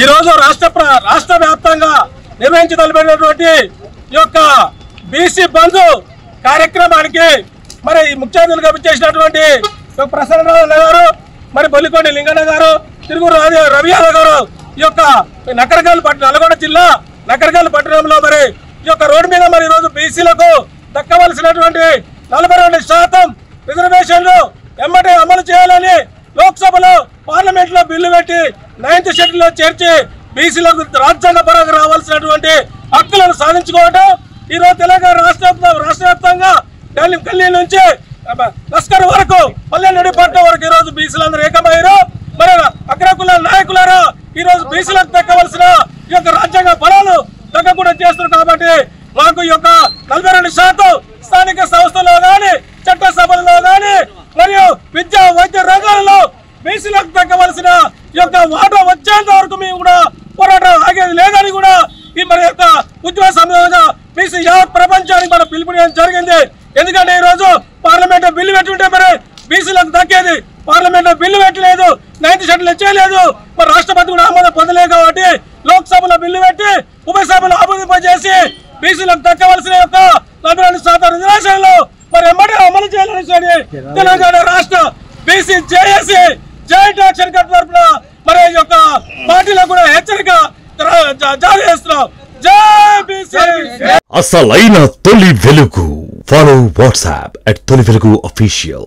ఈ రోజు రాష్ట్ర వ్యాప్తంగా నిర్వహించదలిపినటువంటి ఈ యొక్క బీసీ బంధు కార్యక్రమానికి మరి ముఖ్య అతిథులుగా చేసినటువంటి ప్రసన్నరావు గారు, మరి బొల్లికొండ లింగన్న గారు, తిరుగురు రవి యాదవ్ గారు ఈ యొక్క నల్గొండ జిల్లా నకరకల్ పట్టణంలో మరి ఈ యొక్క రోడ్డు మీద మరి ఈరోజు బీసీలకు దక్కవలసినటువంటి 42% రిజర్వేషన్లు ఎమ్మటే అమలు చేయాలని లోక్సభలో పార్లమెంట్ లో బిల్లు పెట్టి 9th షెడ్యూల్లో చేర్చి బీసీలకు రాజ్యాంగపరంగా రావాల్సినటువంటి హక్కులను సాధించుకోవడం ఈ రోజు తెలంగాణ రాష్ట్ర వ్యాప్తంగా ఢిల్లీ నుంచి లస్కర్ వరకు పల్లెనడిపట్నం వరకు ఈ రోజు బీసీలందరూ ఏకమయ్యారు. మరి అగ్రకుల నాయకులారా ఈ రోజు బీసీలకు దక్కవలసిన ఈ యొక్క రాజ్యాంగ బలాలు దక్కకుండా చేస్తున్నారు. కాబట్టి మాకు ఈ యొక్క 42% స్థానిక సంస్థల్లో గాని చట్టసభల్లో గాని మరియు విద్యా వైద్య రంగాలలో బీసీలకు దక్కవలసిన ఈ యొక్క వాటా వచ్చేంత వరకు మేము కూడా పోరాటం ఆగేది లేదని కూడా ఈ మరి యొక్క ఉద్యమ సమయంగా బీసీ యావత్ ప్రపంచానికి మనం పిలుపునియడం జరిగింది. ఎందుకంటే ఈ రోజు పార్లమెంట్ బిల్లు పెట్టుంటే మరి బీసీలకు దక్కేది. పార్లమెంట్ బిల్లు పెట్టలేదు, 9th షెడ్యూల్ చేయలేదు, మరి రాష్ట్రపతి కూడా ఆమోదం పొందలేదు. కాబట్టి లోక్సభలో బిల్లు పెట్టి ఉభయ సభలో ఆమోదింపజేసి బీసీలకు దక్కవలసిన యొక్క 42% రిజర్వేషన్లు మరి ఎమ్మటే అమలు చేయాలని తెలంగాణ రాష్ట్ర BC JAC joint action committee తరఫున మరి ఈ యొక్క పార్టీలకు కూడా హెచ్చరిక జారీ చేస్తున్నాం. జై బీసీ. అసలైన తొలి వెలుగు. ఫాలో వాట్సాప్ @తొలి వెలుగు official.